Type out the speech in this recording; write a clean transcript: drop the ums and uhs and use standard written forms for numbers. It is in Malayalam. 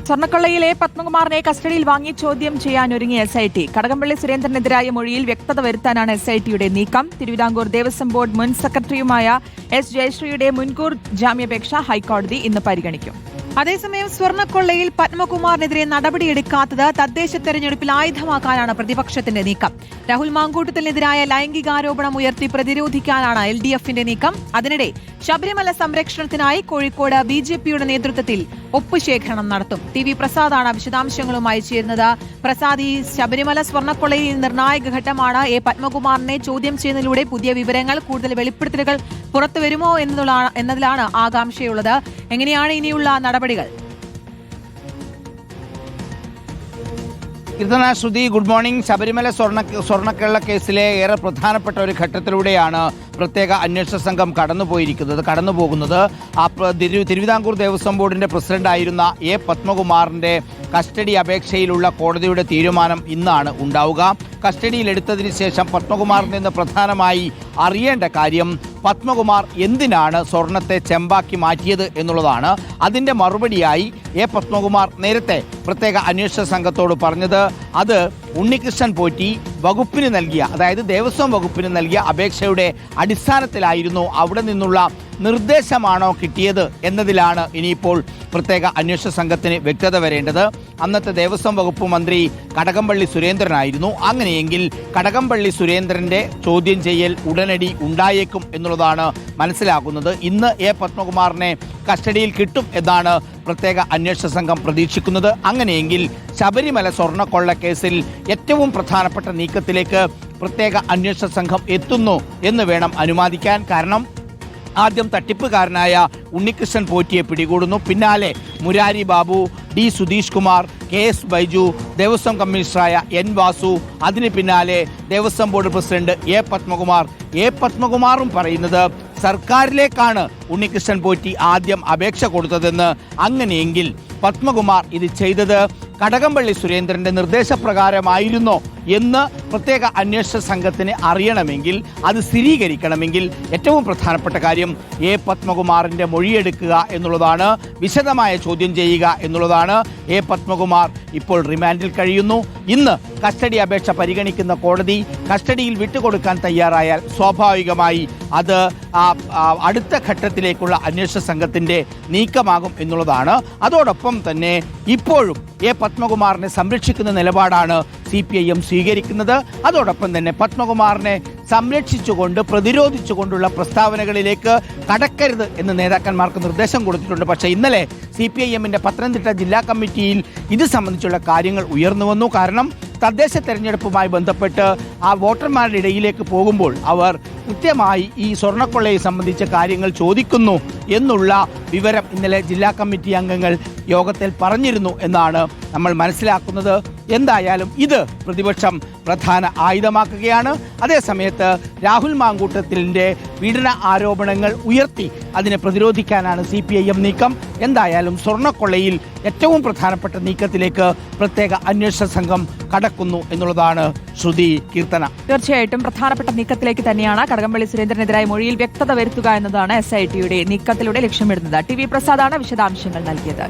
സ്വർണ്ണക്കൊള്ളയിലെ പത്മകുമാറിനെ കസ്റ്റഡിയിൽ വാങ്ങി ചോദ്യം ചെയ്യാനൊരുങ്ങി SIT. കടകംപള്ളി സുരേന്ദ്രനെതിരായ മൊഴിയിൽ വ്യക്തത വരുത്താനാണ് SITയുടെ നീക്കം. തിരുവിതാംകൂർ ദേവസ്വം ബോർഡ് മുൻ സെക്രട്ടറിയുമായ S. ജയശ്രീയുടെ മുൻകൂർ ജാമ്യാപേക്ഷ ഹൈക്കോടതി ഇന്ന് പരിഗണിക്കും. അതേസമയം സ്വർണ്ണക്കൊള്ളയിൽ പത്മകുമാറിനെതിരെ നടപടിയെടുക്കാത്തത് തദ്ദേശ തെരഞ്ഞെടുപ്പിൽ ആയുധമാക്കാനാണ് പ്രതിപക്ഷത്തിന്റെ നീക്കം. രാഹുൽ മാങ്കൂട്ടത്തിനെതിരായ ലൈംഗികാരോപണം ഉയർത്തി പ്രതിരോധിക്കാനാണ് LDFന്റെ നീക്കം. അതിനിടെ ശബരിമല സംരക്ഷണത്തിനായി കോഴിക്കോട് BJPയുടെ നേതൃത്വത്തിൽ ഒപ്പുശേഖരണം നടത്തും. TV പ്രസാദാണ് വിശദാംശങ്ങളുമായി ചേരുന്നത്. പ്രസാദ്, ഈ ശബരിമല സ്വർണ്ണക്കൊള്ളയിൽ നിർണായക ഘട്ടമാണ്. പത്മകുമാറിനെ ചോദ്യം ചെയ്യുന്നതിലൂടെ പുതിയ വിവരങ്ങൾ, കൂടുതൽ വെളിപ്പെടുത്തലുകൾ പുറത്തുവരുമോ എന്നതിലാണ് ആകാംക്ഷയുള്ളത്. എങ്ങനെയാണ് ഇനിയുള്ള നടപടികൾ? കീർത്തന, ശ്രുതി, ഗുഡ് മോർണിംഗ്. ശബരിമല സ്വർണ്ണക്കള്ള കേസിലെ ഏറെ പ്രധാനപ്പെട്ട ഒരു ഘട്ടത്തിലൂടെയാണ് പ്രത്യേക അന്വേഷണ സംഘം കടന്നുപോകുന്നത്. തിരുവിതാംകൂർ ദേവസ്വം ബോർഡിന്റെ പ്രസിഡന്റായിരുന്ന പത്മകുമാറിന്റെ കസ്റ്റഡി അപേക്ഷയിലുള്ള കോടതിയുടെ തീരുമാനം ഇന്നാണ് ഉണ്ടാവുക. കസ്റ്റഡിയിലെടുത്തതിന് ശേഷം പത്മകുമാറിൽ നിന്ന് പ്രധാനമായി അറിയേണ്ട കാര്യം പത്മകുമാർ എന്തിനാണ് സ്വർണത്തെ ചെമ്പാക്കി മാറ്റിയത് എന്നുള്ളതാണ്. അതിൻ്റെ മറുപടിയായി പത്മകുമാർ നേരത്തെ പ്രത്യേക അന്വേഷണ സംഘത്തോട് പറഞ്ഞത് അത് ഉണ്ണികൃഷ്ണൻ പോറ്റി വകുപ്പിന് നൽകിയ, അതായത് ദേവസ്വം വകുപ്പിന് നൽകിയ അപേക്ഷയുടെ അടിസ്ഥാനത്തിലായിരുന്നു, അവിടെ നിന്നുള്ള നിർദ്ദേശമാണോ കിട്ടിയത് എന്നതിലാണ് ഇനിയിപ്പോൾ പ്രത്യേക അന്വേഷണ സംഘത്തിന് വ്യക്തത വരേണ്ടത്. അന്നത്തെ ദേവസ്വം വകുപ്പ് മന്ത്രി കടകംപള്ളി സുരേന്ദ്രനായിരുന്നു. അങ്ങനെയെങ്കിൽ കടകംപള്ളി സുരേന്ദ്രന്റെ ചോദ്യം ചെയ്യൽ ഉടനടി ഉണ്ടായേക്കും എന്നുള്ളതാണ് മനസ്സിലാക്കുന്നത്. ഇന്ന് പത്മകുമാറിനെ കസ്റ്റഡിയിൽ കിട്ടും എന്നാണ് പ്രത്യേക അന്വേഷണ സംഘം പ്രതീക്ഷിക്കുന്നത്. അങ്ങനെയെങ്കിൽ ശബരിമല സ്വർണ്ണക്കൊള്ള കേസിൽ ഏറ്റവും പ്രധാനപ്പെട്ട നീക്കത്തിലേക്ക് പ്രത്യേക അന്വേഷണ സംഘം എത്തുന്നു എന്ന് വേണം അനുമാനിക്കാൻ. കാരണം ആദ്യം തട്ടിപ്പുകാരനായ ഉണ്ണികൃഷ്ണൻ പോറ്റിയെ പിടികൂടുന്നു. പിന്നാലെ Murari Babu, D. Sudheesh Kumar, KS Baiju, Devaswom കമ്മീഷണറായ N. Vasu, അതിന് പിന്നാലെ ദേവസ്വം ബോർഡ് പ്രസിഡന്റ് പത്മകുമാർ. പത്മകുമാറും പറയുന്നത് സർക്കാരിലേക്കാണ് ഉണ്ണികൃഷ്ണൻ പോറ്റി ആദ്യം അപേക്ഷ കൊടുത്തതെന്ന്. അങ്ങനെയെങ്കിൽ പത്മകുമാർ ഇത് ചെയ്തത് കടകംപള്ളി സുരേന്ദ്രന്റെ നിർദ്ദേശപ്രകാരമായിരുന്നോ എന്ന് പ്രത്യേക അന്വേഷണ സംഘത്തിന് അറിയണമെങ്കിൽ, അത് സ്ഥിരീകരിക്കണമെങ്കിൽ ഏറ്റവും പ്രധാനപ്പെട്ട കാര്യം പത്മകുമാറിന്റെ മൊഴിയെടുക്കുക എന്നുള്ളതാണ്, വിശദമായ ചോദ്യം ചെയ്യുക എന്നുള്ളതാണ്. പത്മകുമാർ ഇപ്പോൾ റിമാൻഡിൽ കഴിയുന്നു. ഇന്ന് കസ്റ്റഡി അപേക്ഷ പരിഗണിക്കുന്ന കോടതി കസ്റ്റഡിയിൽ വിട്ടുകൊടുക്കാൻ തയ്യാറായാൽ സ്വാഭാവികമായി അത് അടുത്ത ഘട്ടത്തിലേക്കുള്ള അന്വേഷണ സംഘത്തിന്റെ നീക്കമാകും എന്നുള്ളതാണ്. അതോടൊപ്പം തന്നെ ഇപ്പോഴും പത്മകുമാറിനെ സംരക്ഷിക്കുന്ന നിലപാടാണ് CPIM സ്വീകരിക്കുന്നത്. അതോടൊപ്പം തന്നെ പത്മകുമാറിനെ സംരക്ഷിച്ചുകൊണ്ട് പ്രതിരോധിച്ചുകൊണ്ടുള്ള പ്രസ്താവനകളിലേക്ക് കടക്കരുത് എന്ന് നേതാക്കന്മാർക്ക് നിർദ്ദേശം കൊടുത്തിട്ടുണ്ട്. പക്ഷേ ഇന്നലെ CPIMന്റെ പത്തനംതിട്ട ജില്ലാ കമ്മിറ്റിയിൽ ഇത് സംബന്ധിച്ചുള്ള കാര്യങ്ങൾ ഉയർന്നു വന്നു. കാരണം തദ്ദേശ തെരഞ്ഞെടുപ്പുമായി ബന്ധപ്പെട്ട് ആ വോട്ടർമാരുടെ ഇടയിലേക്ക് പോകുമ്പോൾ അവർ കൃത്യമായി ഈ സ്വർണ്ണക്കൊള്ളയെ സംബന്ധിച്ച കാര്യങ്ങൾ ചോദിക്കുന്നു എന്നുള്ള വിവരം ഇന്നലെ ജില്ലാ കമ്മിറ്റി അംഗങ്ങൾ യോഗത്തിൽ പറഞ്ഞിരുന്നു എന്നാണ് നമ്മൾ മനസ്സിലാക്കുന്നത്. എന്തായാലും ഇത് പ്രതിപക്ഷം പ്രധാന ആയുധമാക്കുകയാണ്. അതേസമയത്ത് രാഹുൽ മാങ്കൂട്ടത്തിലിൻ്റെ പീഡന ആരോപണങ്ങൾ ഉയർത്തി അതിനെ പ്രതിരോധിക്കാനാണ് CPIM നീക്കം. എന്തായാലും സ്വർണ്ണക്കൊള്ളയിൽ ഏറ്റവും പ്രധാനപ്പെട്ട നീക്കത്തിലേക്ക് പ്രത്യേക അന്വേഷണ സംഘം കടക്കുന്നു എന്നുള്ളതാണ് ശ്രുതി, കീർത്തന. തീർച്ചയായിട്ടും പ്രധാനപ്പെട്ട നീക്കത്തിലേക്ക് തന്നെയാണ് കടകംപള്ളി സുരേന്ദ്രനെതിരായ മൊഴിയിൽ വ്യക്തത വരുത്തുക എന്നതാണ് SITയുടെ നീക്കത്തിലൂടെ ലക്ഷ്യമിടുന്നത്. TV പ്രസാദാണ് വിശദാംശങ്ങൾ നൽകിയത്.